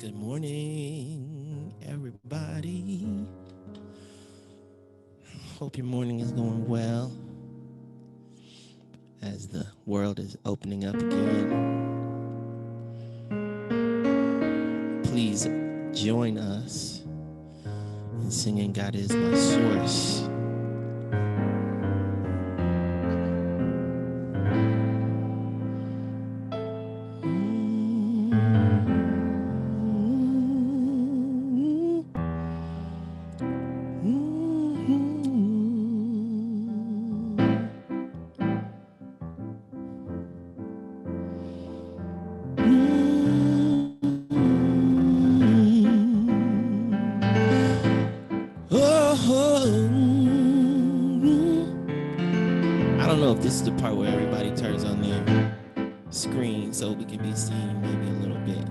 Good morning, everybody. Hope your morning is going well as the world is opening up again. Please join us in singing God is my source. I don't know if this is the part where everybody turns on their screen so we can be seen maybe a little bit.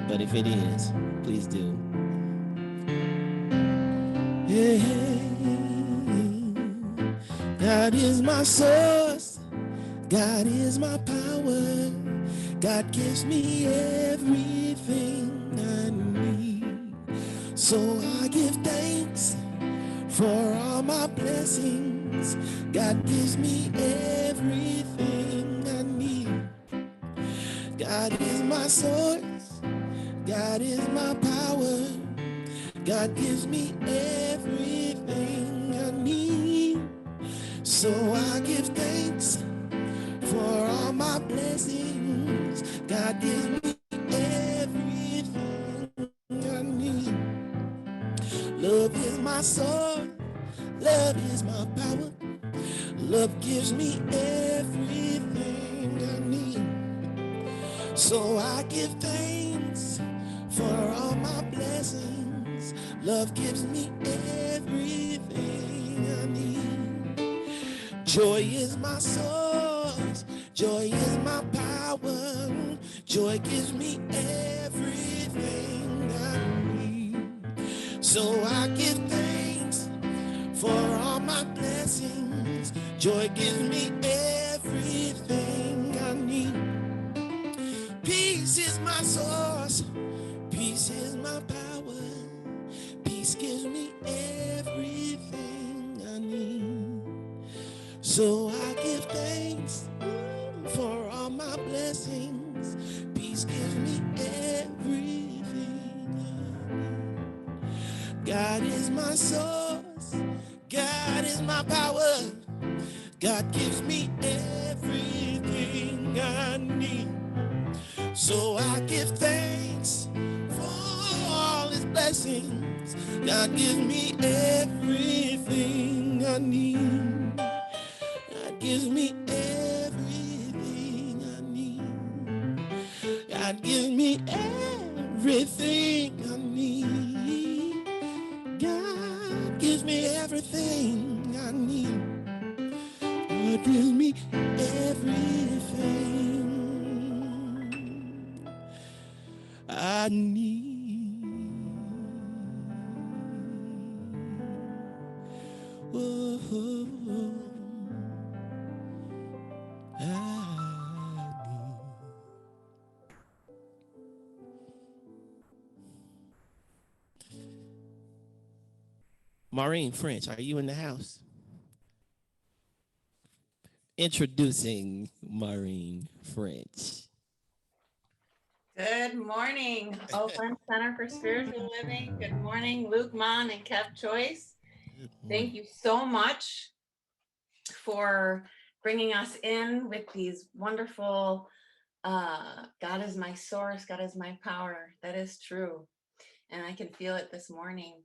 But if it is, please do. Yeah. God is my source. God is my power. God gives me everything I need. So I give thanks for all my blessings. God gives me everything I need. God is my source. God is my power. God gives me everything I need. So I give thanks for all my blessings. God gives me everything I need. Love is my source. Love is my power. Love gives me everything I need. So I give thanks for all my blessings. Love gives me everything I need. Joy is my source. Joy is my power. Joy gives me everything I need. So I give thanks for all my blessings. Joy gives me everything I need. Peace is my source. Peace is my power. Peace gives me everything I need. So I give thanks for all my blessings. Peace gives me everything I need. God is my source. God is my power. God gives me everything I need. So I give thanks for all his blessings. God gives me everything I need. God gives me everything I need. God gives me everything I need. God gives me everything I need. God gives me everything I need. Whoa, whoa, whoa. I need. Maureen French, are you in the house? Introducing Maureen French. Good morning, Oakland Center for Spiritual Living. Good morning, Luke Mon and Kev Choice. Thank you so much for bringing us in with these wonderful, God is my source, God is my power. That is true. And I can feel it this morning.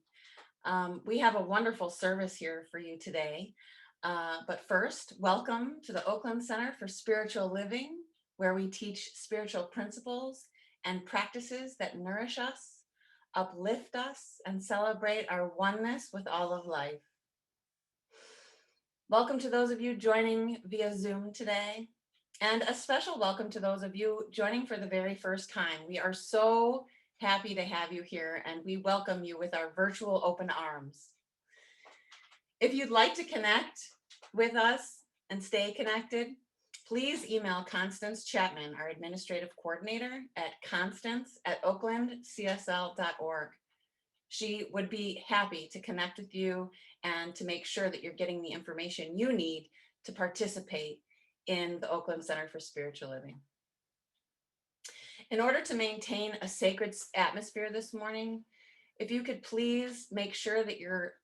We have a wonderful service here for you today. But first, welcome to the Oakland Center for Spiritual Living, where we teach spiritual principles and practices that nourish us, uplift us, and celebrate our oneness with all of life. Welcome to those of you joining via Zoom today, and a special welcome to those of you joining for the very first time. We are so happy to have you here, and we welcome you with our virtual open arms. If you'd like to connect with us and stay connected, please email Constance Chapman, our administrative coordinator, at constance@oaklandcsl.org. She would be happy to connect with you and to make sure that you're getting the information you need to participate in the Oakland Center for Spiritual Living. In order to maintain a sacred atmosphere this morning, if you could please make sure that your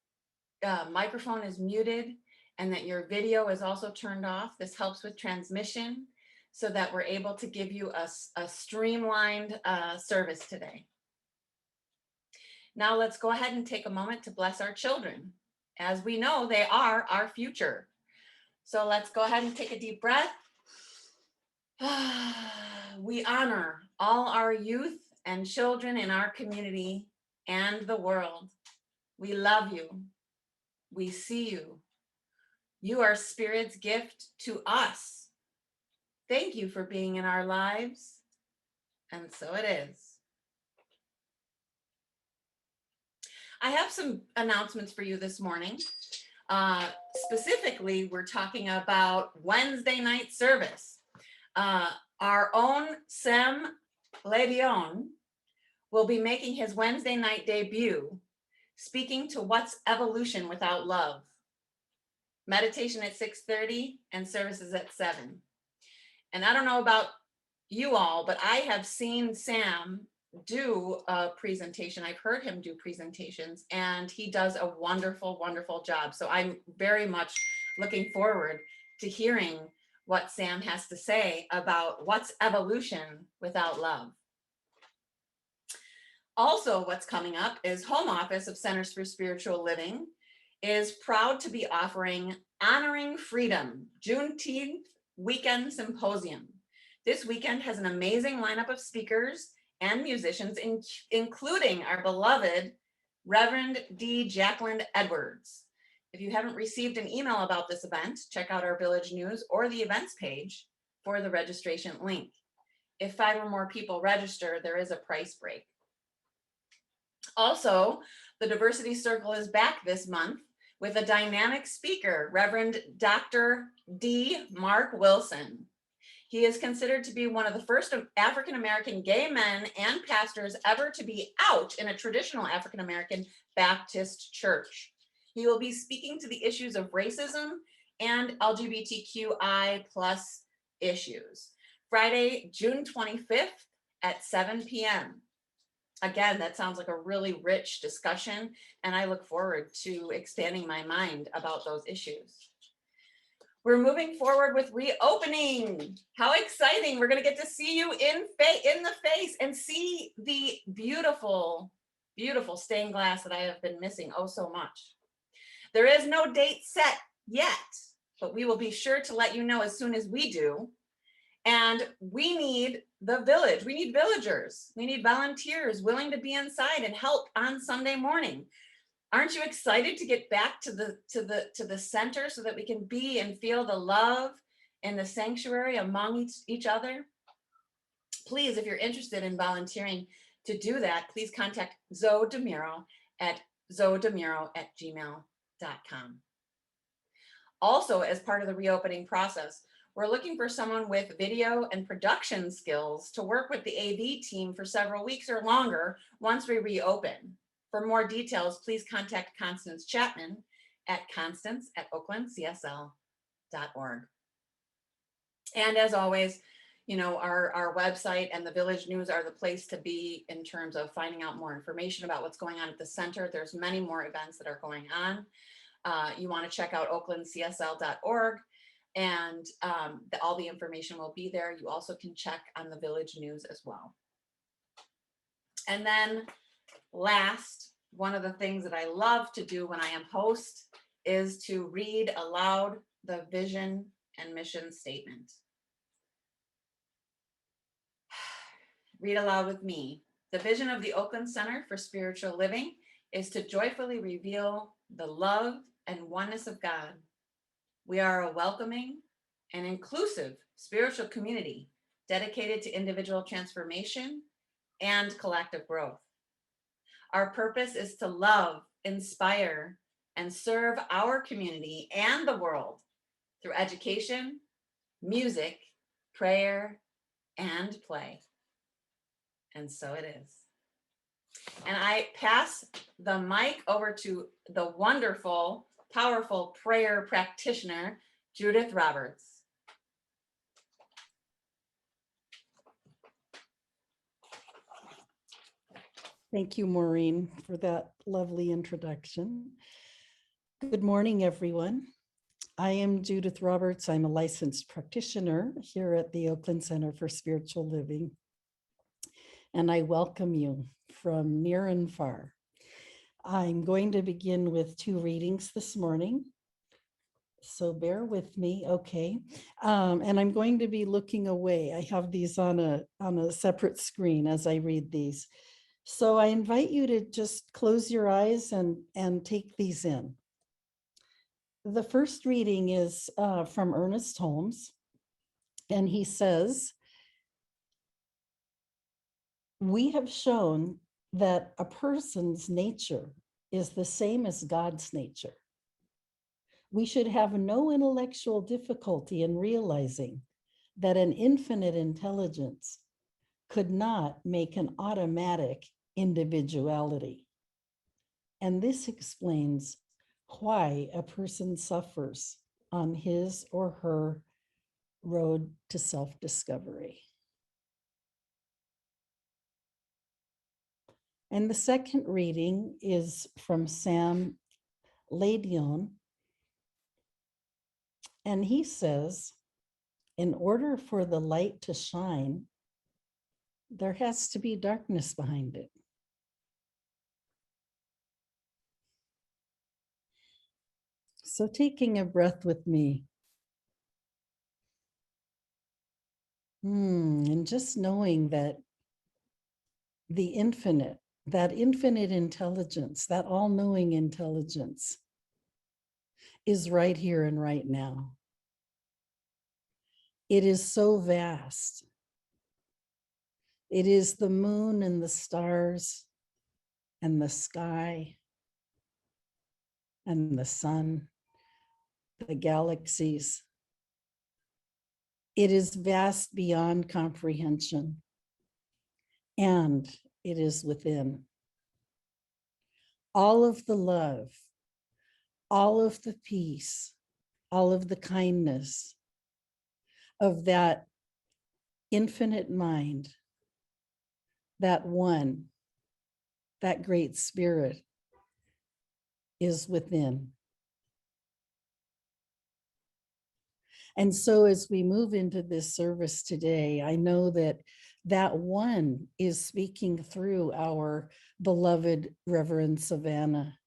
microphone is muted and that your video is also turned off. This helps with transmission so that we're able to give you a streamlined service today. Now let's go ahead and take a moment to bless our children. As we know, they are our future. So let's go ahead and take a deep breath. We honor all our youth and children in our community and the world. We love you. We see you. You are Spirit's gift to us. Thank you for being in our lives. And so it is. I have some announcements for you this morning. Specifically, we're talking about Wednesday night service. Our own Sam Levion will be making his Wednesday night debut, speaking to What's Evolution Without Love. Meditation at 6:30 and services at 7. And I don't know about you all, but I have seen Sam do a presentation. I've heard him do presentations, and he does a wonderful, wonderful job. So I'm very much looking forward to hearing what Sam has to say about what's evolution without love. Also, what's coming up is Home Office of Centers for Spiritual Living is proud to be offering Honoring Freedom Juneteenth Weekend Symposium. This weekend has an amazing lineup of speakers and musicians, including our beloved Reverend D. Jacqueline Edwards. If you haven't received an email about this event, check out our Village News or the events page for the registration link. If 5 or more people register, there is a price break. Also, the Diversity Circle is back this month with a dynamic speaker, Reverend Dr. D. Mark Wilson. He is considered to be one of the first African-American gay men and pastors ever to be out in a traditional African-American Baptist church. He will be speaking to the issues of racism and LGBTQI+ issues. Friday, June 25th at 7 p.m. Again, that sounds like a really rich discussion, and I look forward to expanding my mind about those issues. We're moving forward with reopening. How exciting. We're going to get to see you in the face and see the beautiful, beautiful stained glass that I have been missing oh so much. There is no date set yet, but we will be sure to let you know as soon as we do. And we need the village. We need villagers. We need volunteers willing to be inside and help on Sunday morning. Aren't you excited to get back to the center so that we can be and feel the love in the sanctuary among each other? Please, if you're interested in volunteering to do that, please contact Zoe DeMuro at zoedemuro@gmail.com. Also, as part of the reopening process, we're looking for someone with video and production skills to work with the AV team for several weeks or longer once we reopen. For more details, please contact Constance Chapman at constance@oaklandcsl.org. And as always, you know, our website and the Village News are the place to be in terms of finding out more information about what's going on at the center. There's many more events that are going on. You want to check out oaklandcsl.org, and all the information will be there. You also can check on the Village News as well. And then last, one of the things that I love to do when I am host is to read aloud the vision and mission statement. Read aloud with me. The vision of the Oakland Center for Spiritual Living is to joyfully reveal the love and oneness of God. We are a welcoming and inclusive spiritual community dedicated to individual transformation and collective growth. Our purpose is to love, inspire, and serve our community and the world through education, music, prayer, and play. And so it is. And I pass the mic over to the wonderful, powerful prayer practitioner, Judith Roberts. Thank you, Maureen, for that lovely introduction. Good morning, everyone. I am Judith Roberts. I'm a licensed practitioner here at the Oakland Center for Spiritual Living. And I welcome you from near and far. I'm going to begin with 2 readings this morning. So bear with me, okay. And I'm going to be looking away. I have these on a separate screen as I read these. So I invite you to just close your eyes and take these in. The first reading is from Ernest Holmes, and he says, "We have shown that a person's nature is the same as God's nature. We should have no intellectual difficulty in realizing that an infinite intelligence could not make an automatic individuality. And this explains why a person suffers on his or her road to self-discovery." And the second reading is from Sam Ladion. And he says, in order for the light to shine, there has to be darkness behind it. So taking a breath with me. And just knowing that the infinite, that infinite intelligence, that all-knowing intelligence is right here and right now. It is so vast. It is the moon and the stars and the sky and the sun, the galaxies. It is vast beyond comprehension, and it is within. All of the love, all of the peace, all of the kindness of that infinite mind, that one, that great spirit is within. And so as we move into this service today, I know that that one is speaking through our beloved Reverend Savannah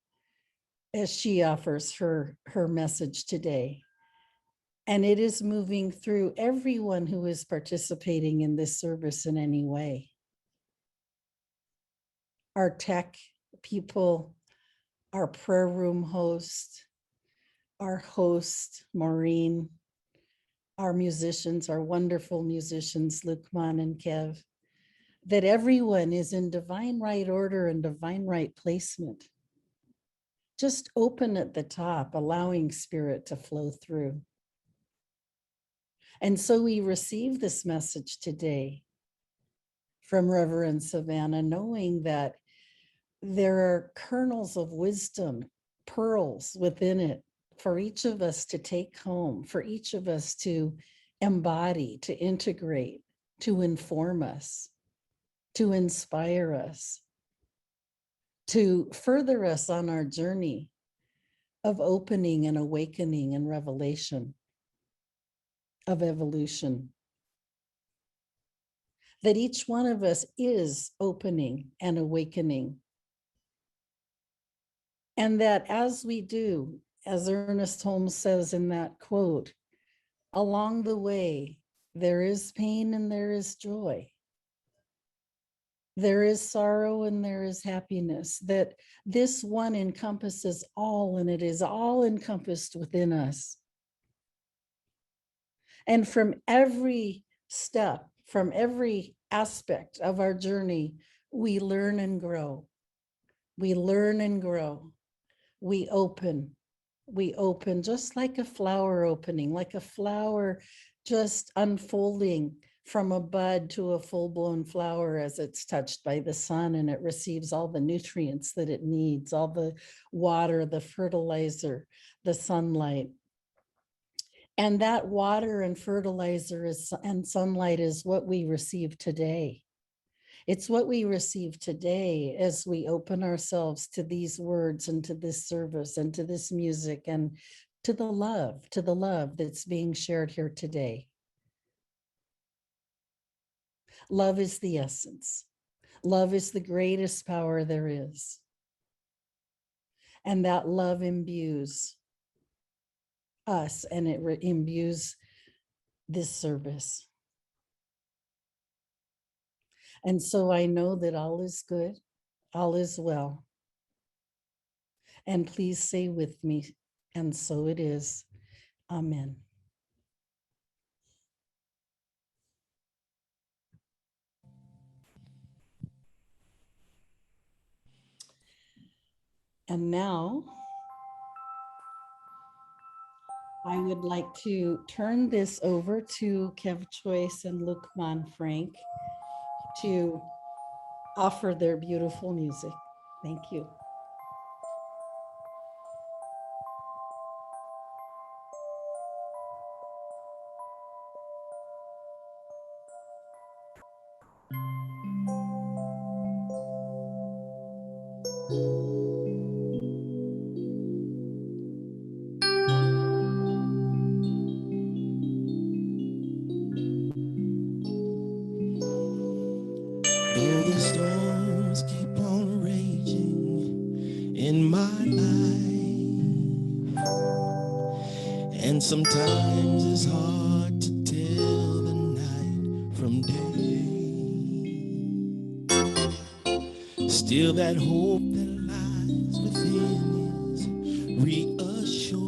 as she offers her message today. And it is moving through everyone who is participating in this service in any way. Our tech people, our prayer room host, our host, Maureen, our musicians, our wonderful musicians, Lukman and Kev, that everyone is in divine right order and divine right placement. Just open at the top, allowing spirit to flow through. And so we receive this message today from Reverend Savannah, knowing that there are kernels of wisdom, pearls within it for each of us to take home, for each of us to embody, to integrate, to inform us, to inspire us, to further us on our journey of opening and awakening and revelation, of evolution. That each one of us is opening and awakening. And that as we do, as Ernest Holmes says in that quote, along the way, there is pain and there is joy. There is sorrow and there is happiness, that this one encompasses all, and it is all encompassed within us. And from every step, from every aspect of our journey, we learn and grow. We learn and grow. We open we open just like a flower opening, like a flower just unfolding from a bud to a full-blown flower as it's touched by the sun and it receives all the nutrients that it needs, all the water, the fertilizer, the sunlight. And that water and fertilizer and sunlight is what we receive today. It's what we receive today as we open ourselves to these words and to this service and to this music and to the love that's being shared here today. Love is the essence. Love is the greatest power there is. And that love imbues us and it imbues this service. And so I know that all is good, all is well. And please say with me, and so it is. Amen. And now I would like to turn this over to Kev Choice and Luke Frank to offer their beautiful music. Thank you. Though the storms keep on raging in my life, and sometimes it's hard to tell the night from day, still that hope that lies within is reassured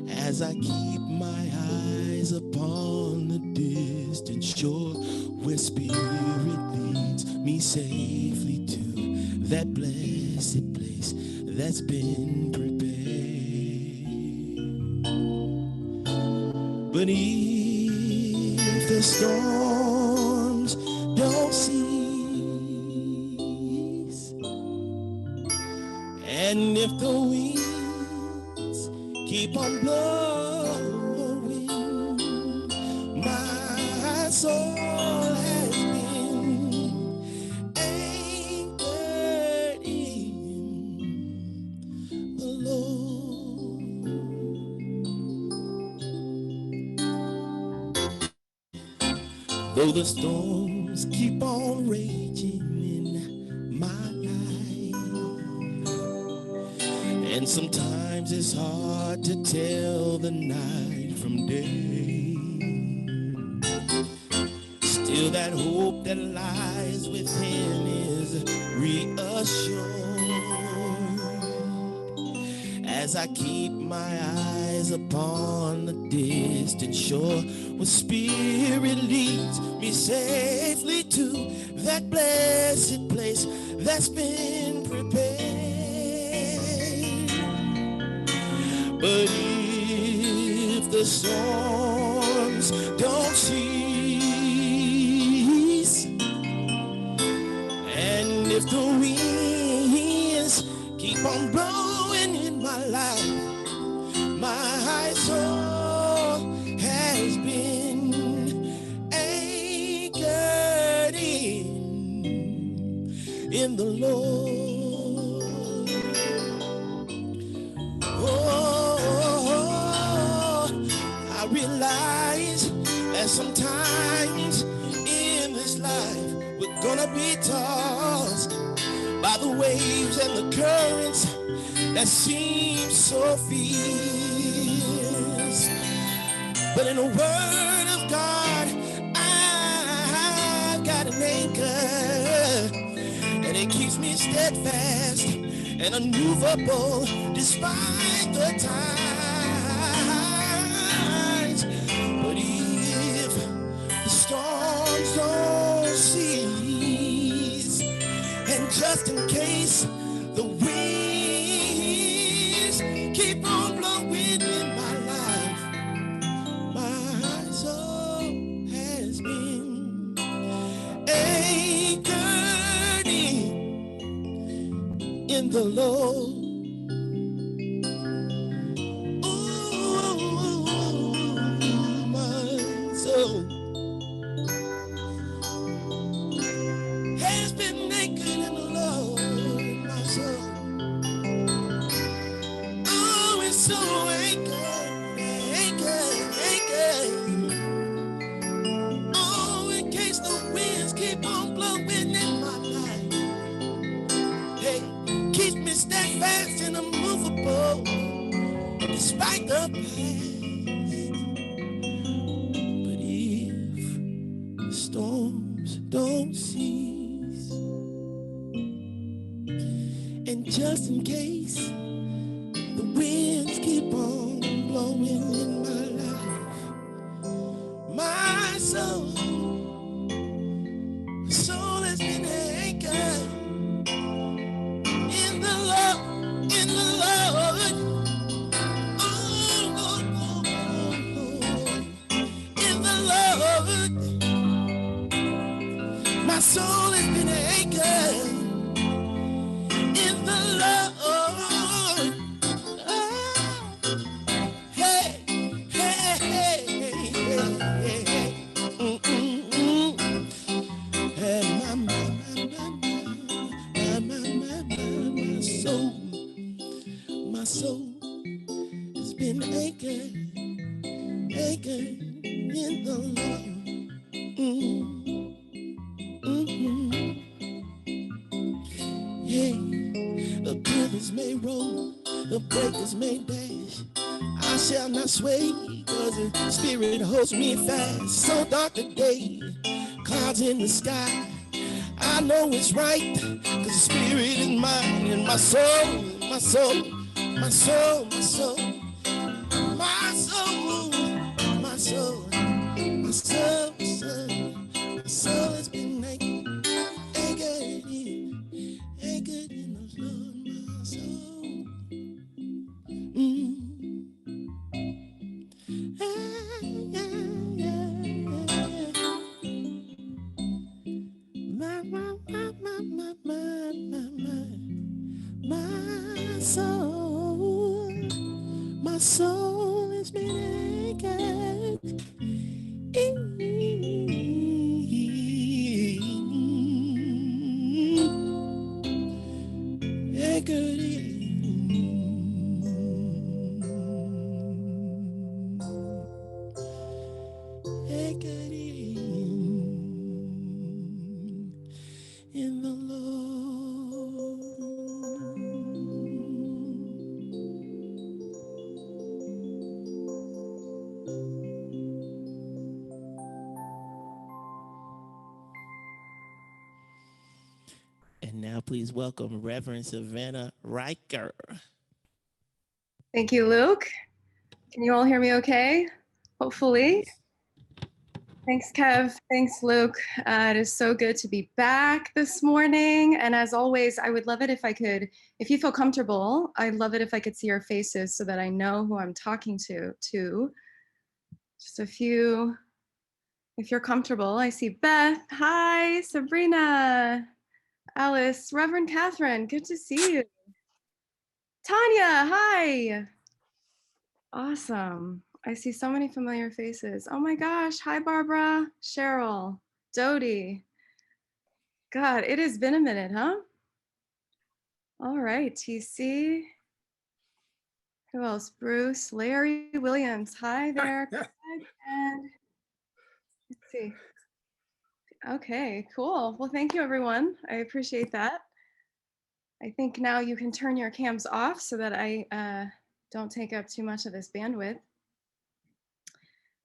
as I keep my eyes upon the distant shore where spirit leads me safely to that blessed place that's been prepared. But if the storms don't cease, and if the winds keep on blowing, my soul has been anchored in the Lord. Though the storms keep on raging in my life, and sometimes it's hard to tell the night from day, still that hope that lies within is reassured as I keep my eyes upon the distant shore where spirit leads me safely to that blessed place that's been prepared. But if the storms don't cease, and if the winds keep on blowing in my life, my soul has been anchored in the Lord. Oh, I realize that sometimes in this life we're gonna be tossed by the waves and the currents that seem so fierce. But in the word of God, I've got an anchor, and it keeps me steadfast and unmovable despite the times. But if the storms don't cease, and just in case the wind in the Lord. Oh, my soul has been naked in the Lord, my soul. Oh, it's so anchored, anchored, anchored. Oh, in case the winds keep on blowing in my life. Hey, keep me steadfast and immovable despite the past. But if the storms don't cease, and just in case the winds keep on blowing in my life, my soul has been anchored in the Lord, in the Lord. Oh, Lord, Lord, Lord, in the Lord. My soul has been anchored in the Lord. Oh, hey, hey, hey, hey, hey, hey. And my soul has been anchored, anchored in the Lord. Yeah, the rivers may roll, the breakers may dash. I shall not sway, cause the Spirit holds me fast. So dark the day, clouds in the sky. I know it's right, cause the Spirit is mine. And my soul, my soul, my soul, my soul, my soul, my soul, my soul, my soul has been naked, anchored in the Lord, my soul. My soul has been anchored in the Lord. And now please welcome Reverend Savannah Riker. Thank you, Luke. Can you all hear me okay? Hopefully. Thanks, Kev. Thanks, Luke. It is so good to be back this morning. And as always, I would love it if I could, if you feel comfortable, I'd love it if I could see your faces so that I know who I'm talking to. Just a few, if you're comfortable. I see Beth. Hi, Sabrina. Alice, Reverend Catherine, good to see you. Tanya, hi. Awesome. I see so many familiar faces. Oh my gosh. Hi, Barbara, Cheryl, Dodie. God, it has been a minute, huh? All right, TC. Who else? Bruce, Larry Williams. Hi there. And let's see. Okay, cool. Well, thank you, everyone. I appreciate that. I think now you can turn your cams off so that I don't take up too much of this bandwidth.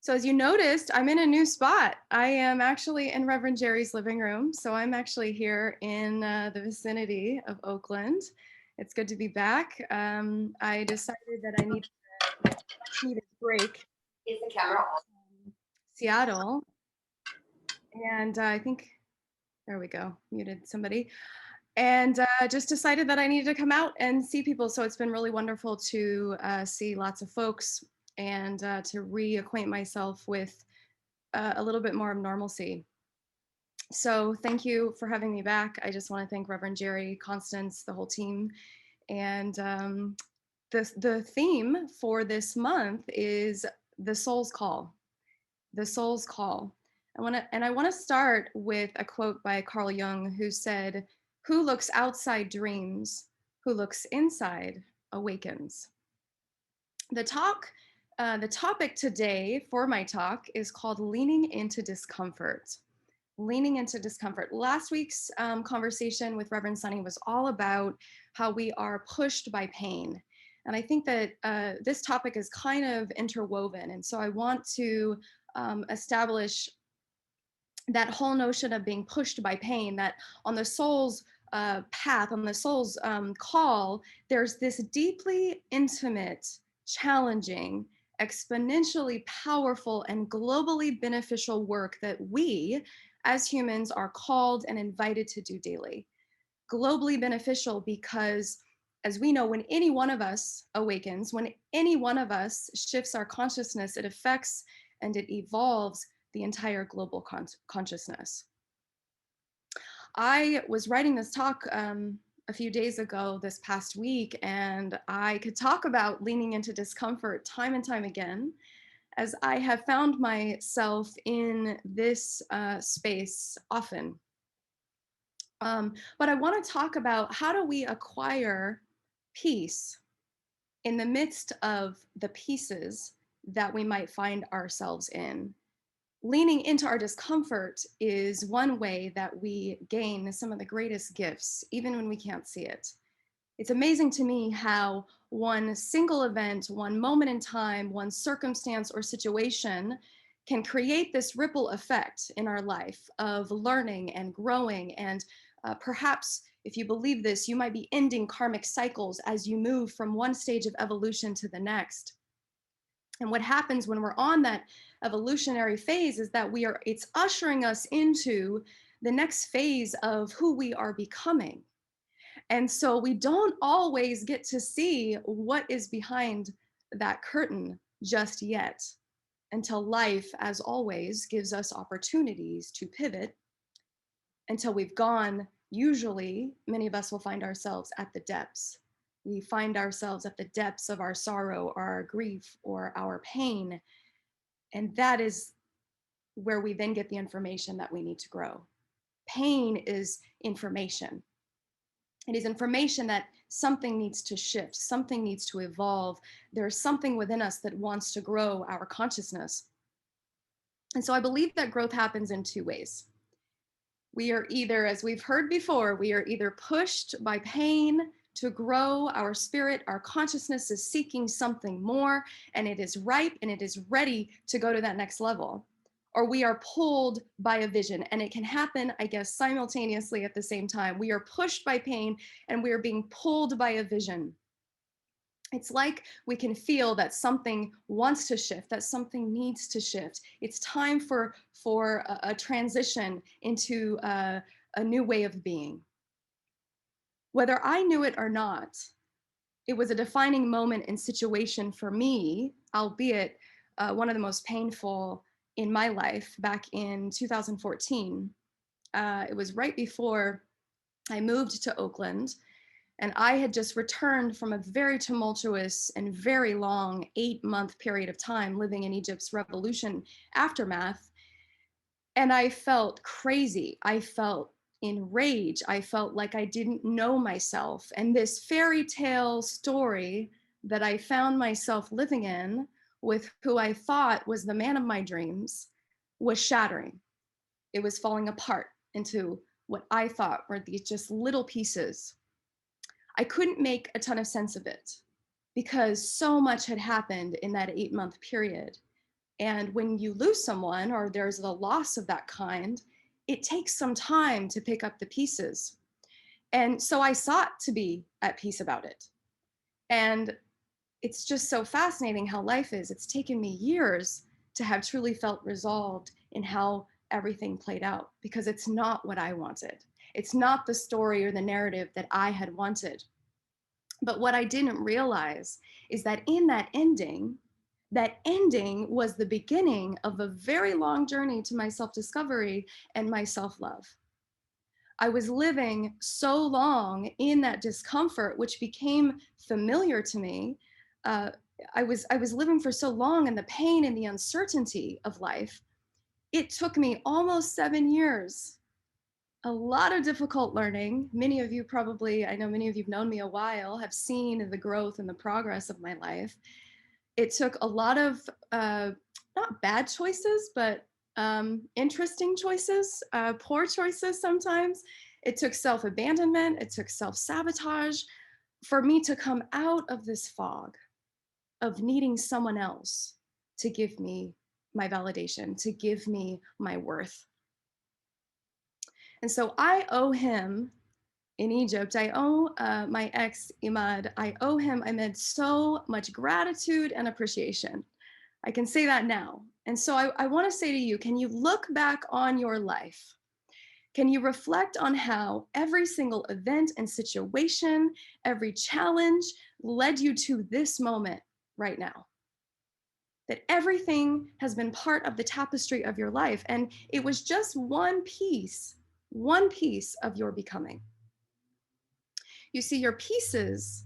So as you noticed, I'm in a new spot. I am actually in Reverend Jerry's living room. So I'm actually here in the vicinity of Oakland. It's good to be back. I decided that I needed a break. Is the camera on? Seattle. And I think, there we go, muted somebody. And just decided that I needed to come out and see people. So it's been really wonderful to see lots of folks and to reacquaint myself with a little bit more of normalcy. So thank you for having me back. I just want to thank Reverend Jerry, Constance, the whole team. And the theme for this month is the soul's call. The soul's call. I want to start with a quote by Carl Jung, who said, "Who looks outside dreams, who looks inside awakens." The topic today for my talk is called leaning into discomfort. Leaning into discomfort. Last week's conversation with Reverend Sunny was all about how we are pushed by pain. And I think that this topic is kind of interwoven. And so I want to establish that whole notion of being pushed by pain, that on the soul's path, on the soul's call, there's this deeply intimate, challenging, exponentially powerful, and globally beneficial work that we as humans are called and invited to do daily. Globally beneficial because, as we know, when any one of us awakens, when any one of us shifts our consciousness, it affects and it evolves the entire global consciousness. I was writing this talk a few days ago, this past week, and I could talk about leaning into discomfort time and time again, as I have found myself in this space often. But I want to talk about how do we acquire peace in the midst of the pieces that we might find ourselves in. Leaning into our discomfort is one way that we gain some of the greatest gifts, even when we can't see it. It's amazing to me how one single event, one moment in time, one circumstance or situation can create this ripple effect in our life of learning and growing. And perhaps, if you believe this, you might be ending karmic cycles as you move from one stage of evolution to the next. And what happens when we're on that evolutionary phase is that it's ushering us into the next phase of who we are becoming. And so we don't always get to see what is behind that curtain just yet, until life, as always, gives us opportunities to pivot, until we've gone. Usually, many of us will find ourselves at the depths. We find ourselves at the depths of our sorrow or our grief or our pain. And that is where we then get the information that we need to grow. Pain is information. It is information that something needs to shift, something needs to evolve. There's something within us that wants to grow our consciousness. And so I believe that growth happens in two ways. We are either, as we've heard before, we are either pushed by pain to grow our spirit. Our consciousness is seeking something more, and it is ripe and it is ready to go to that next level. Or we are pulled by a vision, and it can happen, I guess, simultaneously at the same time. We are pushed by pain and we are being pulled by a vision. It's like we can feel that something wants to shift, that something needs to shift. It's time for a transition into a new way of being. Whether I knew it or not, it was a defining moment and situation for me, albeit one of the most painful in my life back in 2014. It was right before I moved to Oakland. And I had just returned from a very tumultuous and very long 8-month period of time living in Egypt's revolution aftermath. And I felt crazy. I felt enraged. I felt like I didn't know myself. And this fairy tale story that I found myself living in with who I thought was the man of my dreams was shattering. It was falling apart into what I thought were these just little pieces. I couldn't make a ton of sense of it because so much had happened in that 8-month period. And when you lose someone or there's a loss of that kind, it takes some time to pick up the pieces. And so I sought to be at peace about it. And it's just so fascinating how life is. It's taken me years to have truly felt resolved in how everything played out, because it's not what I wanted. It's not the story or the narrative that I had wanted. But what I didn't realize is that in that ending, that ending was the beginning of a very long journey to my self-discovery and my self-love. I was living so long in that discomfort, which became familiar to me. I was living for so long in the pain and the uncertainty of life. It took me almost 7 years, a lot of difficult learning. Many of you probably, I know many of you've known me a while, have seen the growth and the progress of my life. It took a lot of not bad choices, but interesting choices, poor choices sometimes. It took self-abandonment, it took self-sabotage for me to come out of this fog of needing someone else to give me my validation, to give me my worth. And so I owe him in Egypt, I owe my ex Imad, I owe him amid so much gratitude and appreciation. I can say that now. And so I want to say to you, can you look back on your life? Can you reflect on how every single event and situation, every challenge led you to this moment right now? That everything has been part of the tapestry of your life. And it was just one piece of your becoming. You see, your pieces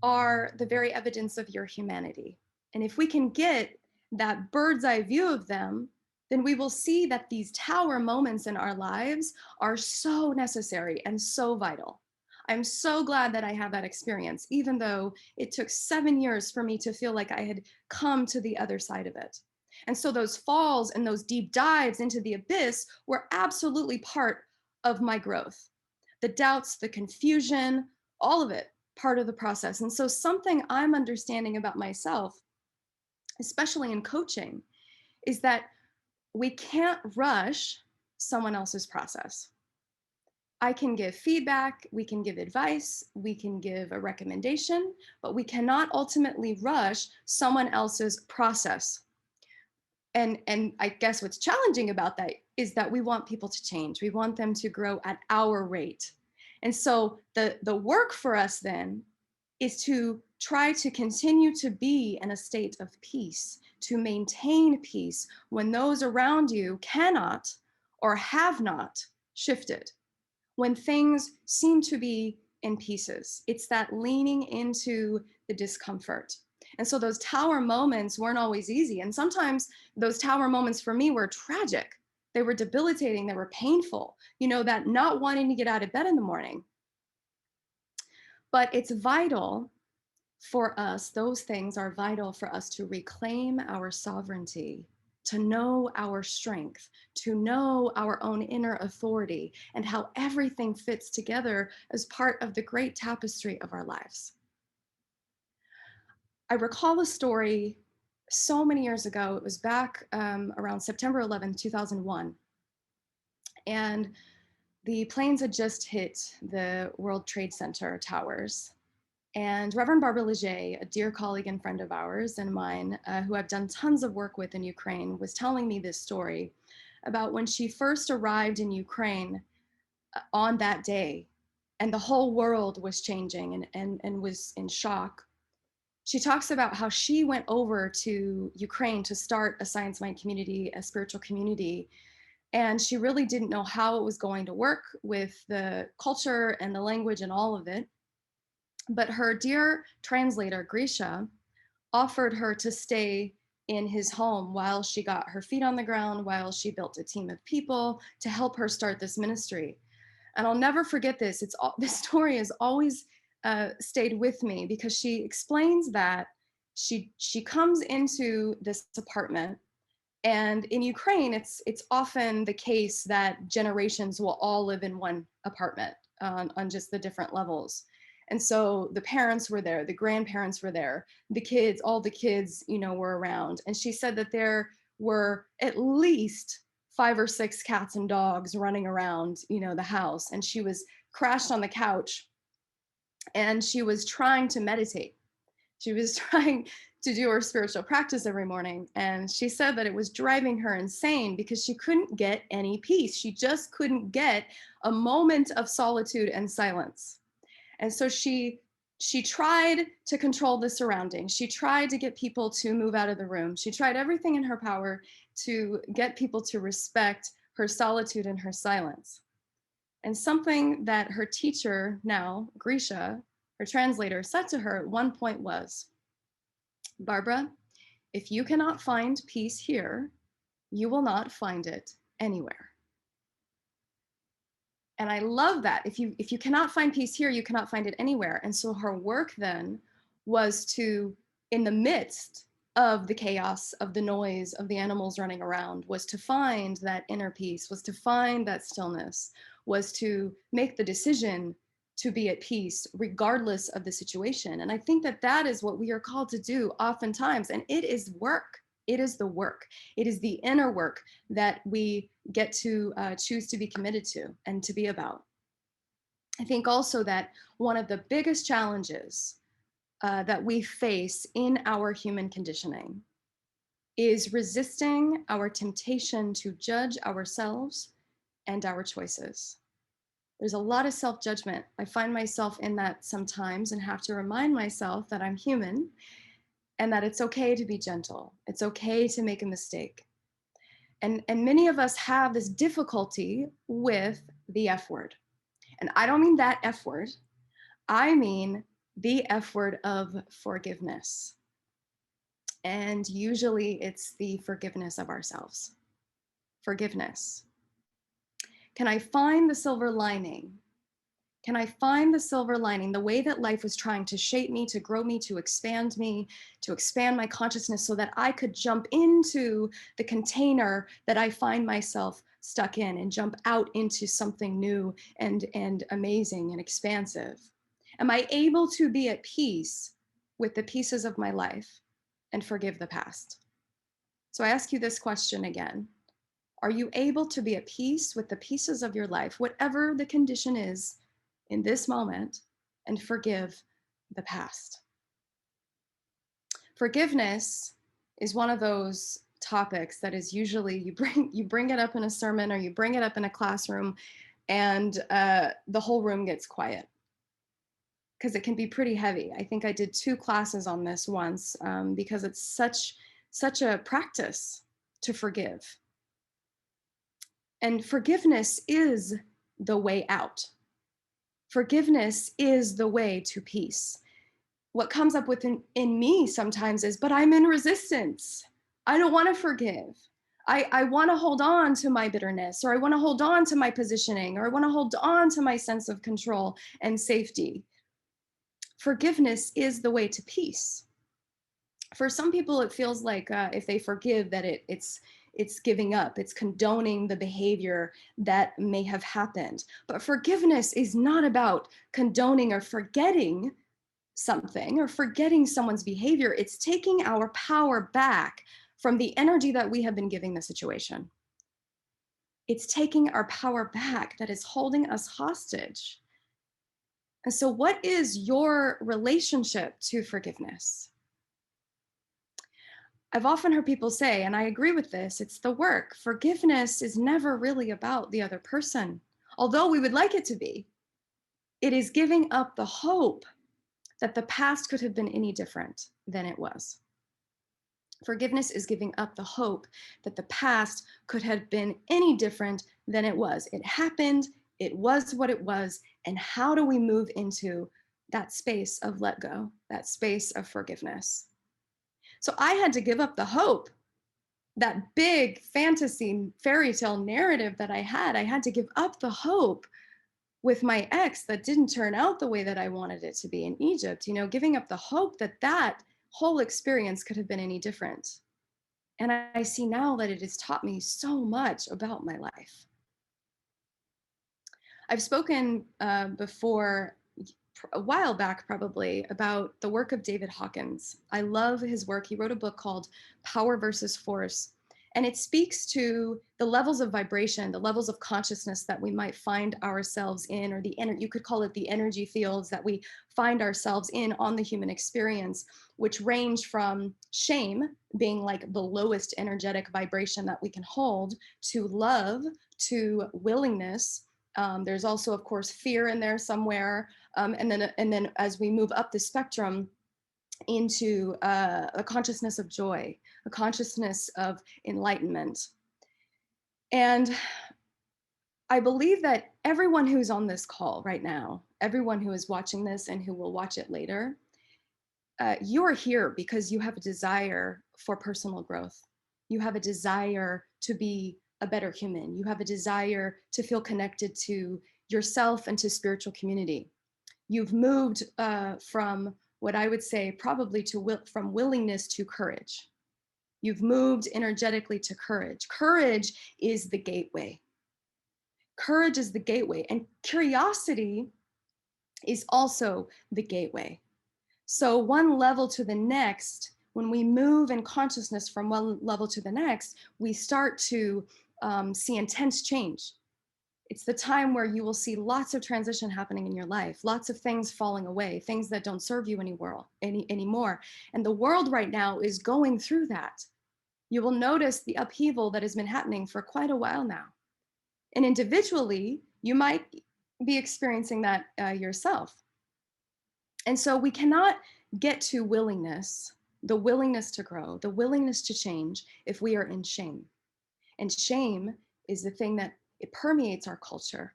are the very evidence of your humanity. And if we can get that bird's eye view of them, then we will see that these tower moments in our lives are so necessary and so vital. I'm so glad that I had that experience, even though it took 7 years for me to feel like I had come to the other side of it. And so those falls and those deep dives into the abyss were absolutely part of my growth. The doubts, the confusion, all of it, part of the process. And so something I'm understanding about myself, especially in coaching, is that we can't rush someone else's process. I can give feedback, we can give advice, we can give a recommendation, but we cannot ultimately rush someone else's process. And I guess what's challenging about that is that we want people to change. We want them to grow at our rate. And so the work for us then is to try to continue to be in a state of peace, to maintain peace when those around you cannot or have not shifted, when things seem to be in pieces. It's that leaning into the discomfort. And so those tower moments weren't always easy. And sometimes those tower moments for me were tragic. They were debilitating, they were painful, that not wanting to get out of bed in the morning. But it's vital for us, those things are vital for us to reclaim our sovereignty, to know our strength, to know our own inner authority, and how everything fits together as part of the great tapestry of our lives. I recall a story so many years ago. It was back around September 11th, 2001. And the planes had just hit the World Trade Center towers. And Reverend Barbara Leger, a dear colleague and friend of ours and mine, who I've done tons of work with in Ukraine, was telling me this story about when she first arrived in Ukraine on that day, and the whole world was changing and was in shock. She talks about how she went over to Ukraine to start a science mind community, a spiritual community, and she really didn't know how it was going to work with the culture and the language and all of it. But her dear translator, Grisha, offered her to stay in his home while she got her feet on the ground, while she built a team of people to help her start this ministry. And I'll never forget this. This story has always stayed with me, because she explains that she comes into this apartment, and in Ukraine, it's often the case that generations will all live in one apartment on just the different levels. And so the parents were there, the grandparents were there, the kids, all the kids, were around. And she said that there were at least 5 or 6 cats and dogs running around, the house. And she was crashed on the couch, and she was trying to meditate. She was trying to do her spiritual practice every morning. And she said that it was driving her insane because she couldn't get any peace. She just couldn't get a moment of solitude and silence. And so she She tried to control the surroundings. She tried to get people to move out of the room. She tried everything in her power to get people to respect her solitude and her silence. And something that her teacher now, Grisha, her translator, said to her at one point was, Barbara, if you cannot find peace here, you will not find it anywhere. And I love that. If you cannot find peace here, you cannot find it anywhere. And so her work then was to, in the midst of the chaos, of the noise, of the animals running around, was to find that inner peace, was to find that stillness, was to make the decision to be at peace regardless of the situation. And I think that that is what we are called to do oftentimes. And it is work. It is the work. It is the inner work that we get to choose to be committed to and to be about. I think also that one of the biggest challenges that we face in our human conditioning is resisting our temptation to judge ourselves and our choices. There's a lot of self-judgment. I find myself in that sometimes and have to remind myself that I'm human and that it's okay to be gentle. It's okay to make a mistake. And many of us have this difficulty with the F word. And I don't mean that F word. I mean the F word of forgiveness. And usually it's the forgiveness of ourselves. Forgiveness. Can I find the silver lining? Can I find the silver lining, the way that life was trying to shape me, to grow me, to expand my consciousness so that I could jump into the container that I find myself stuck in and jump out into something new and amazing and expansive? Am I able to be at peace with the pieces of my life and forgive the past? So I ask you this question again. Are you able to be at peace with the pieces of your life, whatever the condition is in this moment, and forgive the past? Forgiveness is one of those topics that is usually you bring it up in a sermon or you bring it up in a classroom and the whole room gets quiet because it can be pretty heavy. I think I did 2 classes on this once because it's such a practice to forgive. And forgiveness is the way out. Forgiveness is the way to peace. What comes up within in me sometimes is, but I'm in resistance. I don't want to forgive. I want to hold on to my bitterness, or I want to hold on to my positioning, or I want to hold on to my sense of control and safety. Forgiveness is the way to peace. For some people, it feels like if they forgive that it's giving up, it's condoning the behavior that may have happened. But forgiveness is not about condoning or forgetting something or forgetting someone's behavior. It's taking our power back from the energy that we have been giving the situation. It's taking our power back that is holding us hostage. And so what is your relationship to forgiveness? I've often heard people say, and I agree with this, it's the work. Forgiveness is never really about the other person, although we would like it to be. It is giving up the hope that the past could have been any different than it was. Forgiveness is giving up the hope that the past could have been any different than it was. It happened, it was what it was, and how do we move into that space of let go, that space of forgiveness? So I had to give up the hope, that big fantasy fairy tale narrative that I had to give up the hope with my ex that didn't turn out the way that I wanted it to be in Egypt, giving up the hope that that whole experience could have been any different. And I see now that it has taught me so much about my life. I've spoken before, a while back probably, about the work of David Hawkins. I love his work. He wrote a book called Power versus Force. And it speaks to the levels of vibration, the levels of consciousness that we might find ourselves in, or you could call it the energy fields that we find ourselves in on the human experience, which range from shame, being like the lowest energetic vibration that we can hold, to love, to willingness. There's also, of course, fear in there somewhere, And then as we move up the spectrum into a consciousness of joy, a consciousness of enlightenment. And I believe that everyone who's on this call right now, everyone who is watching this and who will watch it later, you are here because you have a desire for personal growth. You have a desire to be a better human. You have a desire to feel connected to yourself and to spiritual community. You've moved from what I would say probably from willingness to courage. You've moved energetically to courage. Courage is the gateway. Courage is the gateway, and curiosity is also the gateway. So one level to the next, when we move in consciousness from one level to the next, we start to see intense change. It's the time where you will see lots of transition happening in your life, lots of things falling away, things that don't serve you anymore. And the world right now is going through that. You will notice the upheaval that has been happening for quite a while now. And individually, you might be experiencing that yourself. And so we cannot get to willingness, the willingness to grow, the willingness to change, if we are in shame. And shame is the thing that it permeates our culture.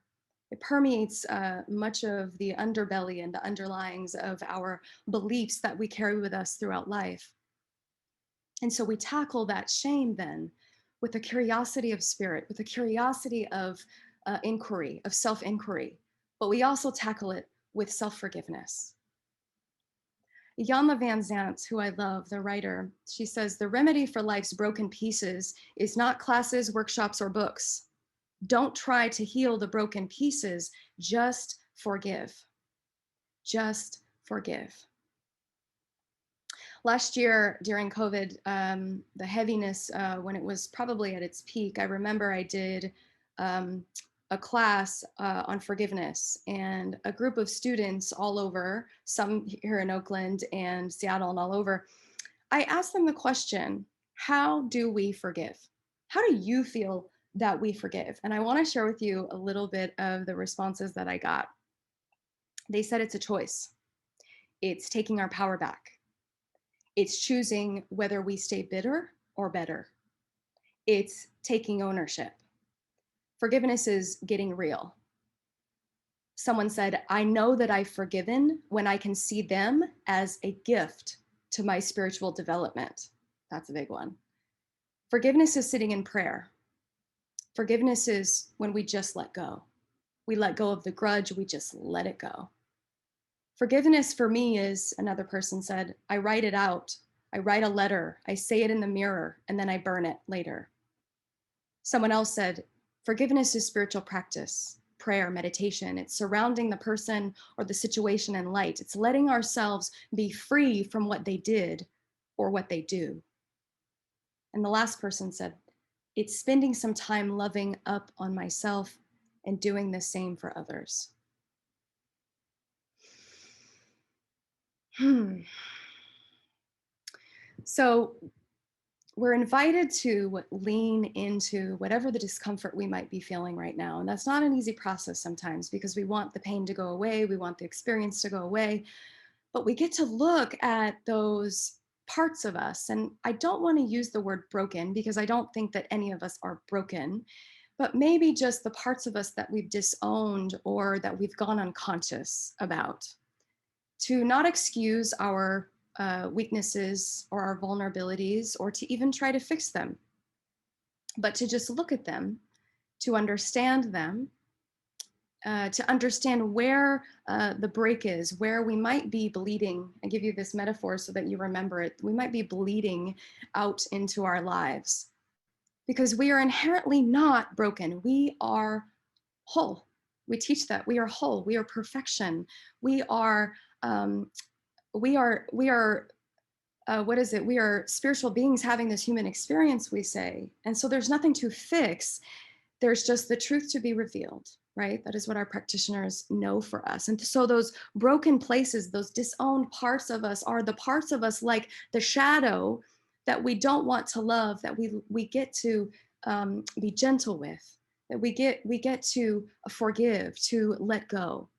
It permeates much of the underbelly and the underlyings of our beliefs that we carry with us throughout life. And so we tackle that shame then with a curiosity of spirit, with a curiosity of inquiry, of self-inquiry, but we also tackle it with self-forgiveness. Iyanla Vanzant, who I love, the writer, she says, the remedy for life's broken pieces is not classes, workshops, or books. Don't try to heal the broken pieces, just forgive. Just forgive. Last year during COVID, the heaviness, when it was probably at its peak, I remember I did a class on forgiveness, and a group of students all over, some here in Oakland and Seattle and all over, I asked them the question, how do we forgive? How do you feel that we forgive? And I want to share with you a little bit of the responses that I got. They said it's a choice. It's taking our power back. It's choosing whether we stay bitter or better. It's taking ownership. Forgiveness is getting real. Someone said, I know that I've forgiven when I can see them as a gift to my spiritual development. That's a big one. Forgiveness is sitting in prayer. Forgiveness is when we just let go. We let go of the grudge, we just let it go. Forgiveness for me is, another person said, I write it out. I write a letter, I say it in the mirror, and then I burn it later. Someone else said, forgiveness is spiritual practice, prayer, meditation. It's surrounding the person or the situation in light. It's letting ourselves be free from what they did or what they do. And the last person said, it's spending some time loving up on myself and doing the same for others. So we're invited to lean into whatever the discomfort we might be feeling right now. And that's not an easy process sometimes because we want the pain to go away. We want the experience to go away. But we get to look at those parts of us. And I don't want to use the word broken because I don't think that any of us are broken, but maybe just the parts of us that we've disowned or that we've gone unconscious about. To not excuse our weaknesses or our vulnerabilities or to even try to fix them, but to just look at them, to understand them, to understand where the break is, where we might be bleeding. I give you this metaphor so that you remember it. We might be bleeding out into our lives because we are inherently not broken. We are whole. We teach that we are whole. We are perfection. We are we are spiritual beings having this human experience, we say. And so there's nothing to fix. There's just the truth to be revealed, right? That is what our practitioners know for us. And so those broken places, those disowned parts of us are the parts of us like the shadow that we don't want to love, that we get to be gentle with, that we get to forgive, to let go.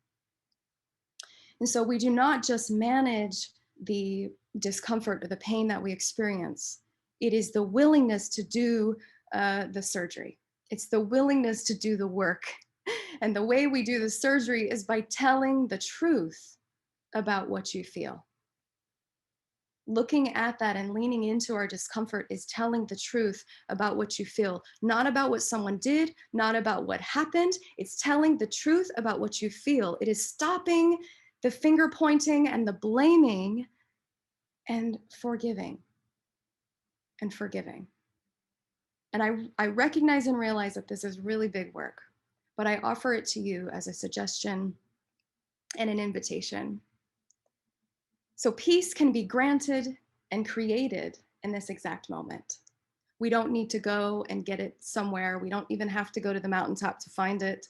And so we do not just manage the discomfort or the pain that we experience. It is the willingness to do the surgery. It's the willingness to do the work. And the way we do the surgery is by telling the truth about what you feel. Looking at that and leaning into our discomfort is telling the truth about what you feel, not about what someone did, not about what happened. It's telling the truth about what you feel. It is stopping the finger pointing and the blaming and forgiving and forgiving. And I recognize and realize that this is really big work, but I offer it to you as a suggestion and an invitation. So peace can be granted and created in this exact moment. We don't need to go and get it somewhere. We don't even have to go to the mountaintop to find it,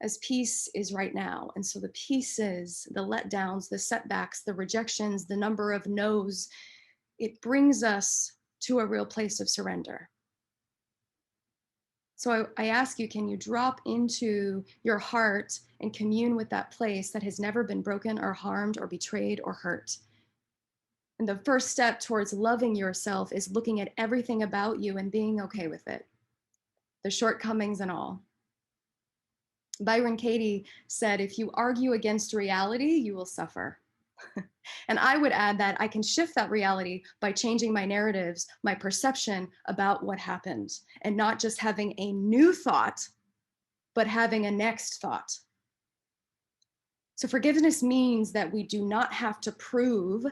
as peace is right now. And so the pieces, the letdowns, the setbacks, the rejections, the number of no's, it brings us to a real place of surrender. So I ask you, can you drop into your heart and commune with that place that has never been broken or harmed or betrayed or hurt? And the first step towards loving yourself is looking at everything about you and being okay with it, the shortcomings and all. Byron Katie said, if you argue against reality, you will suffer. And I would add that I can shift that reality by changing my narratives, my perception about what happened, and not just having a new thought, but having a next thought. So forgiveness means that we do not have to prove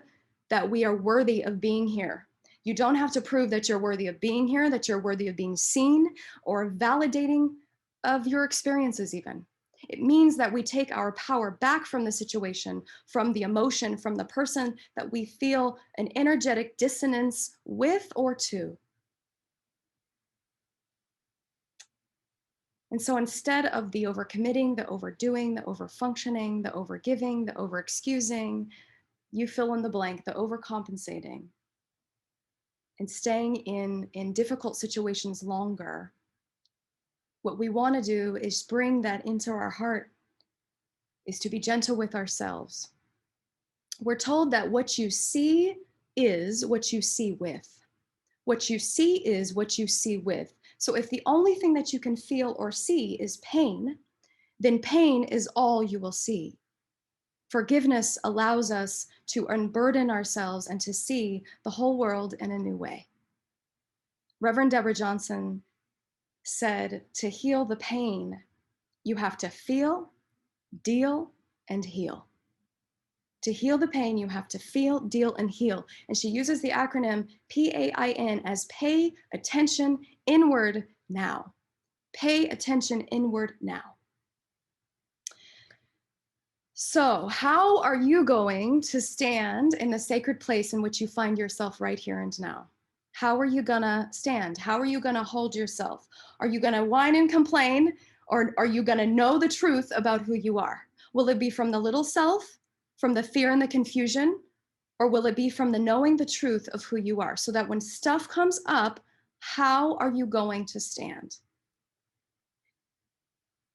that we are worthy of being here. You don't have to prove that you're worthy of being here, that you're worthy of being seen, or validating of your experiences even. It means that we take our power back from the situation, from the emotion, from the person that we feel an energetic dissonance with or to. And so instead of the overcommitting, the overdoing, the overfunctioning, the overgiving, the overexcusing, you fill in the blank, the overcompensating, and staying in difficult situations longer, what we want to do is bring that into our heart, is to be gentle with ourselves. We're told that what you see is what you see with. What you see is what you see with. So if the only thing that you can feel or see is pain, then pain is all you will see. Forgiveness allows us to unburden ourselves and to see the whole world in a new way. Reverend Deborah Johnson said, to heal the pain, you have to feel, deal, and heal. To heal the pain, you have to feel, deal, and heal. And she uses the acronym PAIN as pay attention inward now. Pay attention inward now. So how are you going to stand in the sacred place in which you find yourself right here and now? How are you gonna stand? How are you gonna hold yourself? Are you gonna whine and complain, or are you gonna know the truth about who you are? Will it be from the little self, from the fear and the confusion, or will it be from the knowing the truth of who you are, so that when stuff comes up, how are you going to stand?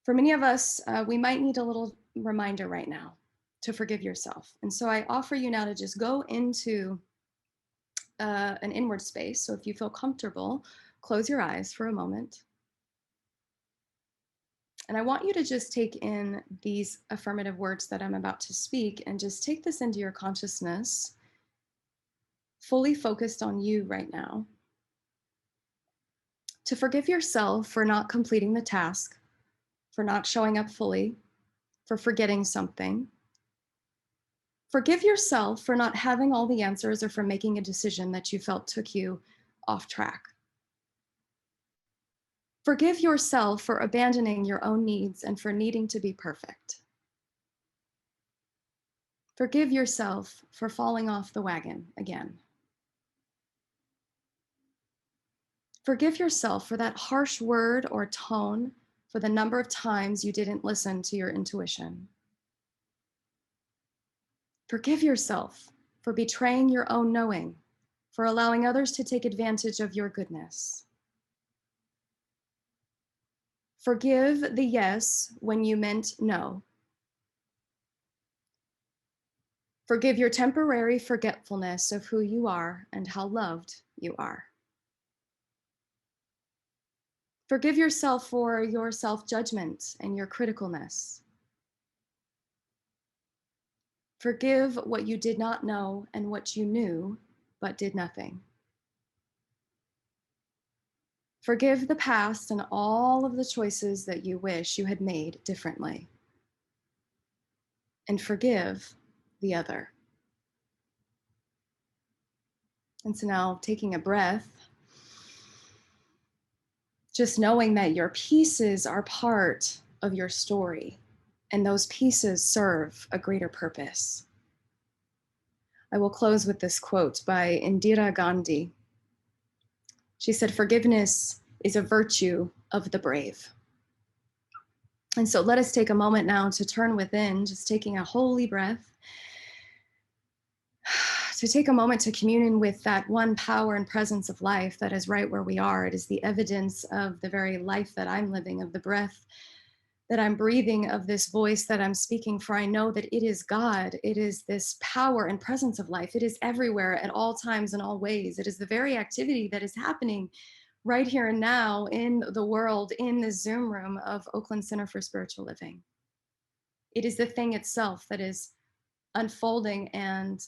For many of us, we might need a little reminder right now to forgive yourself. And so I offer you now to just go into an inward space. So if you feel comfortable, close your eyes for a moment. And I want you to just take in these affirmative words that I'm about to speak and just take this into your consciousness, fully focused on you right now. To forgive yourself for not completing the task, for not showing up fully, for forgetting something. Forgive yourself for not having all the answers or for making a decision that you felt took you off track. Forgive yourself for abandoning your own needs and for needing to be perfect. Forgive yourself for falling off the wagon again. Forgive yourself for that harsh word or tone, for the number of times you didn't listen to your intuition. Forgive yourself for betraying your own knowing, for allowing others to take advantage of your goodness. Forgive the yes when you meant no. Forgive your temporary forgetfulness of who you are and how loved you are. Forgive yourself for your self-judgment and your criticalness. Forgive what you did not know and what you knew but did nothing. Forgive the past and all of the choices that you wish you had made differently. And forgive the other. And so now, taking a breath, just knowing that your pieces are part of your story, and those pieces serve a greater purpose. I will close with this quote by Indira Gandhi. She said, "Forgiveness is a virtue of the brave." And so let us take a moment now to turn within, just taking a holy breath, to take a moment to commune with that one power and presence of life that is right where we are. It is the evidence of the very life that I'm living, of the breath that I'm breathing, of this voice that I'm speaking, for I know that it is God. It is this power and presence of life. It is everywhere at all times and all ways. It is the very activity that is happening right here and now in the world, in the Zoom room of Oakland Center for Spiritual Living. It is the thing itself that is unfolding and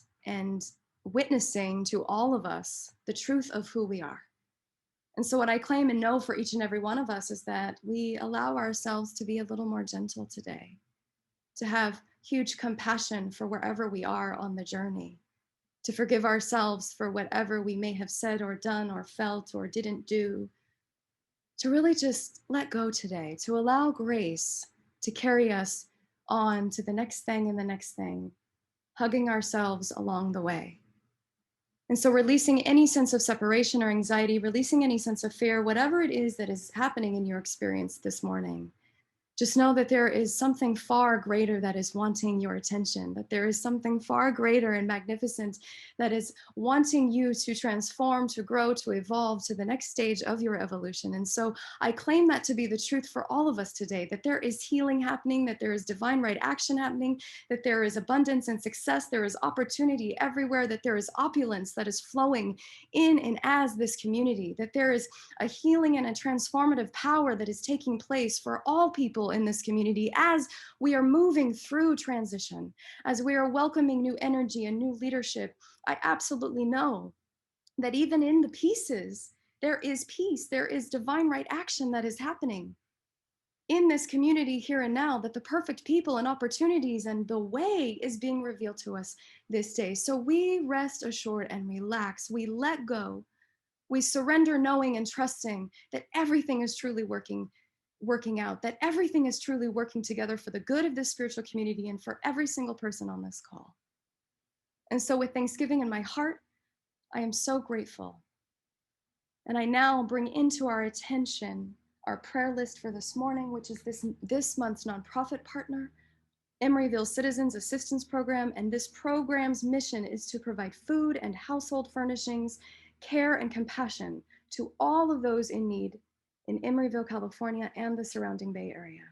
witnessing to all of us the truth of who we are. And so what I claim and know for each and every one of us is that we allow ourselves to be a little more gentle today, to have huge compassion for wherever we are on the journey, to forgive ourselves for whatever we may have said or done or felt or didn't do, to really just let go today, to allow grace to carry us on to the next thing and the next thing, hugging ourselves along the way. And so releasing any sense of separation or anxiety, releasing any sense of fear, whatever it is that is happening in your experience this morning, just know that there is something far greater that is wanting your attention, that there is something far greater and magnificent that is wanting you to transform, to grow, to evolve to the next stage of your evolution. And so I claim that to be the truth for all of us today, that there is healing happening, that there is divine right action happening, that there is abundance and success, there is opportunity everywhere, that there is opulence that is flowing in and as this community, that there is a healing and a transformative power that is taking place for all people in this community as we are moving through transition, as we are welcoming new energy and new leadership. I absolutely know that even in the pieces, there is peace, there is divine right action that is happening in this community here and now, that the perfect people and opportunities and the way is being revealed to us this day. So we rest assured and relax, we let go, we surrender, knowing and trusting that everything is truly working out, that everything is truly working together for the good of this spiritual community and for every single person on this call. And so with thanksgiving in my heart, I am so grateful. And I now bring into our attention our prayer list for this morning, which is this month's nonprofit partner, Emeryville Citizens Assistance Program. And this program's mission is to provide food and household furnishings, care and compassion to all of those in need in Emeryville, California, and the surrounding Bay Area.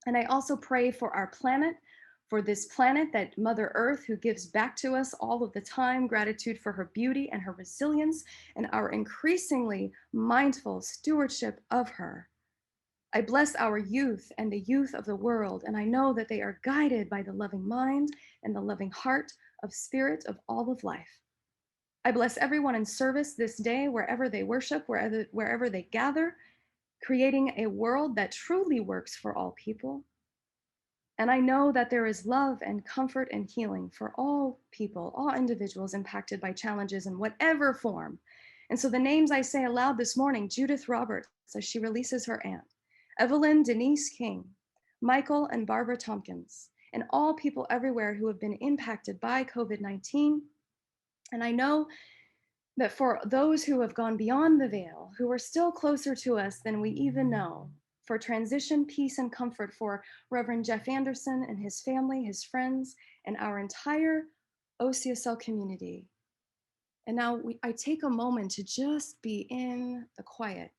And I also pray for our planet, for this planet, that Mother Earth, who gives back to us all of the time, gratitude for her beauty and her resilience and our increasingly mindful stewardship of her. I bless our youth and the youth of the world, and I know that they are guided by the loving mind and the loving heart of spirit of all of life. I bless everyone in service this day, wherever they worship, wherever they gather, creating a world that truly works for all people. And I know that there is love and comfort and healing for all people, all individuals impacted by challenges in whatever form. And so the names I say aloud this morning: Judith Roberts, as she releases her aunt, Evelyn Denise King, Michael and Barbara Tompkins, and all people everywhere who have been impacted by COVID-19. And I know that for those who have gone beyond the veil, who are still closer to us than we even know, for transition, peace, and comfort for Reverend Jeff Anderson and his family, his friends, and our entire OCSL community. And now I take a moment to just be in the quiet,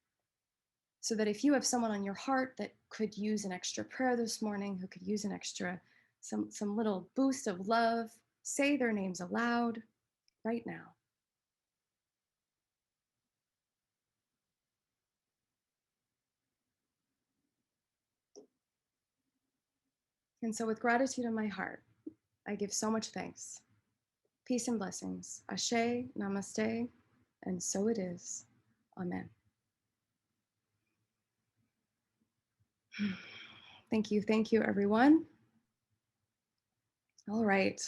so that if you have someone on your heart that could use an extra prayer this morning, who could use an extra some little boost of love, say their names aloud right now. And so with gratitude in my heart, I give so much thanks. Peace and blessings. Ashe, namaste, and so it is. Amen. Thank you, everyone. All right.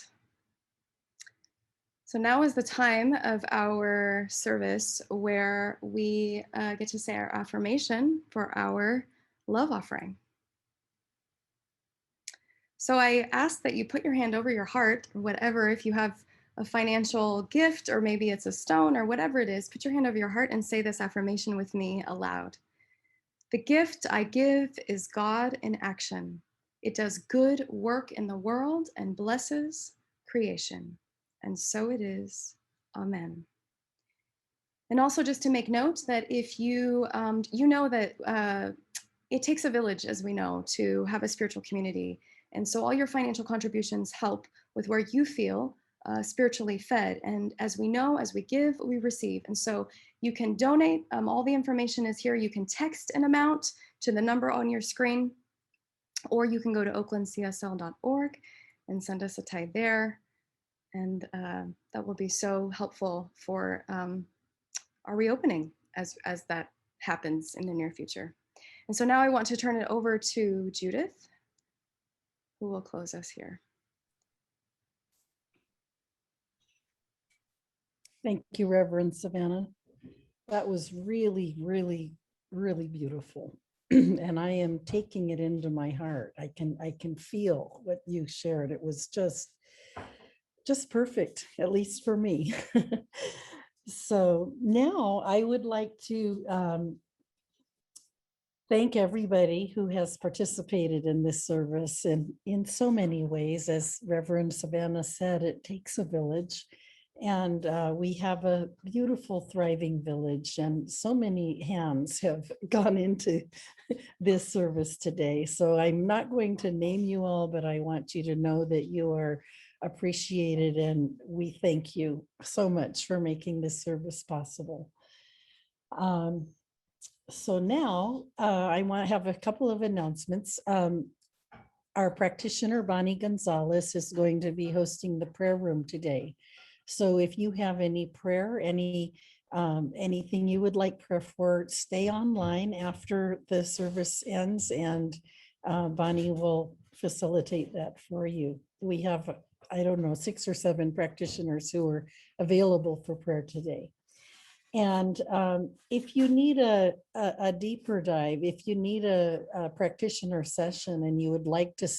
So now is the time of our service where we get to say our affirmation for our love offering. So I ask that you put your hand over your heart, or whatever, if you have a financial gift, or maybe it's a stone, or whatever it is, put your hand over your heart and say this affirmation with me aloud. The gift I give is God in action. It does good work in the world and blesses creation. And so it is. Amen. And also just to make note that if you, you know that it takes a village, as we know, to have a spiritual community. And so all your financial contributions help with where you feel spiritually fed. And as we know, as we give, we receive. And so you can donate. All the information is here. You can text an amount to the number on your screen, or you can go to oaklandcsl.org and send us a tithe there. And that will be so helpful for our reopening as that happens in the near future. And so now I want to turn it over to Judith, who will close us here. Thank you, Reverend Savannah. That was really, really, really beautiful. And I am taking it into my heart. I can feel what you shared. It was just perfect, at least for me. So now I would like to thank everybody who has participated in this service, and in so many ways. As Reverend Savannah said, it takes a village, and we have a beautiful, thriving village, and so many hands have gone into this service today. So I'm not going to name you all, but I want you to know that you are appreciated, and we thank you so much for making this service possible. So now I want to have a couple of announcements. Our practitioner, Bonnie Gonzalez, is going to be hosting the prayer room today. So if you have any prayer, anything you would like prayer for, stay online after the service ends, and Bonnie will facilitate that for you. We have, I don't know, 6 or 7 practitioners who are available for prayer today. And if you need a deeper dive, if you need a practitioner session and you would like to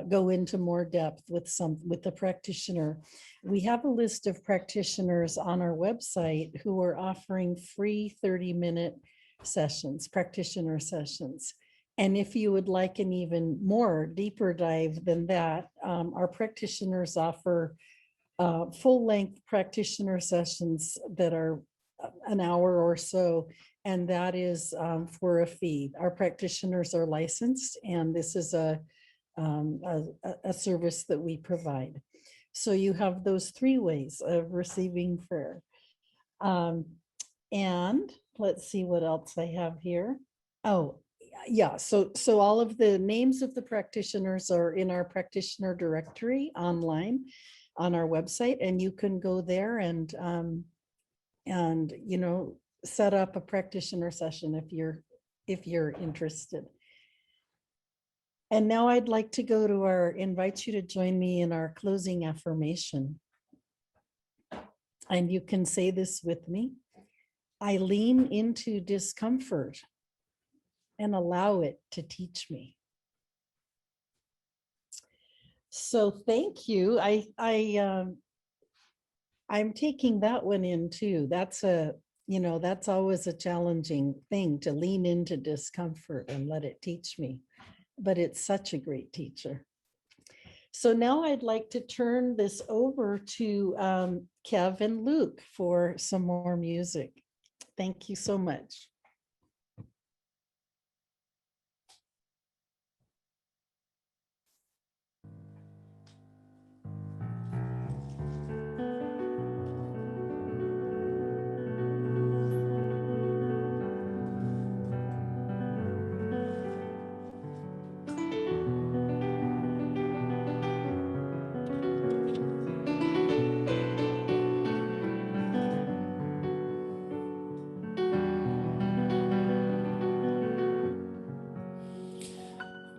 go into more depth with the practitioner, we have a list of practitioners on our website who are offering free 30-minute sessions, practitioner sessions. And if you would like an even more deeper dive than that, our practitioners offer full-length practitioner sessions that are an hour or so, and that is for a fee. Our practitioners are licensed, and this is a service that we provide. So you have those 3 ways of receiving prayer. And let's see what else I have here. Oh, yeah, so all of the names of the practitioners are in our practitioner directory online on our website, and you can go there and you know, set up a practitioner session if you're interested. And now I'd like to go to invite you to join me in our closing affirmation. And you can say this with me. I lean into discomfort and allow it to teach me. So thank you. I'm taking that one in too. That's always a challenging thing, to lean into discomfort and let it teach me. But it's such a great teacher. So now I'd like to turn this over to Kev and Luke for some more music. Thank you so much.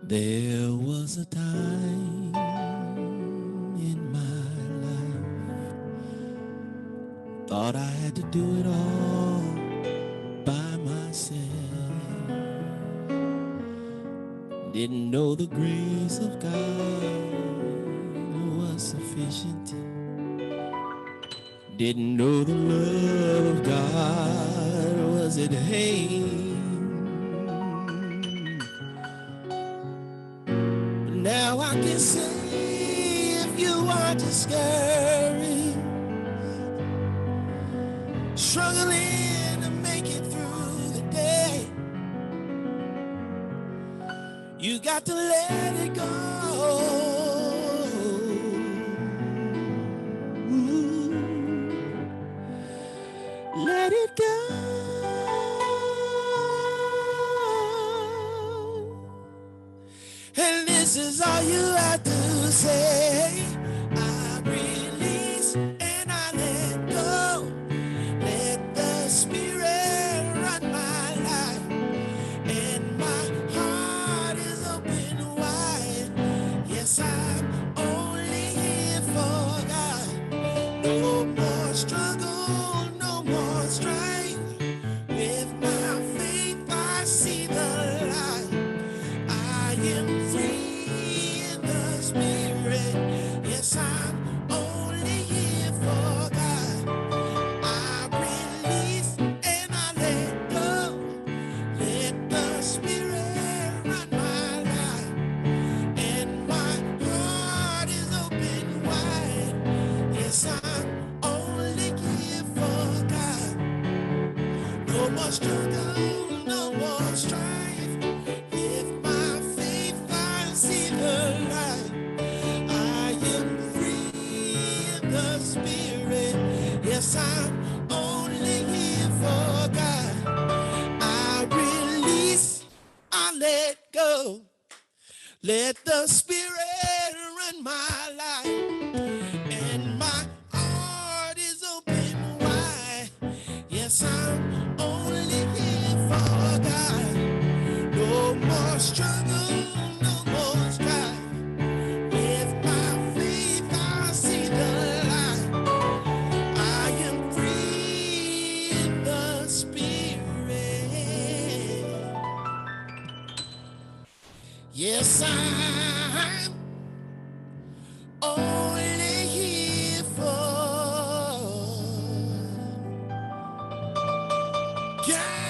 There was a time in my life, thought I had to do it all by myself. Didn't know the grace of God was sufficient. Didn't know the love of God was at hand. Now I can say, if you are discouraged, struggling to make it through the day, you got to let it go. Ooh, let it go. And this is all you have to say. I release and I let go. Let the Spirit run my life. And my heart is open wide. Yes, I'm only here for God. No more struggle, no more strife. With my faith I see the light. I am free in the Spirit. Yes, I'm only here for God. I release and I let go. Let the Spirit run my life. And my heart is open wide. Yes, I'm only here for God. No more struggle, no more strife. With my faith I see the light. I am free in the Spirit. Yes, I'm only here for God. I release, I let go. Let the Spirit run my life. And my heart is open wide. Yes, I'm only here for God. No more struggle, no more strife. With my faith I see the light. I am free in the Spirit. Yes, I'm only here for God.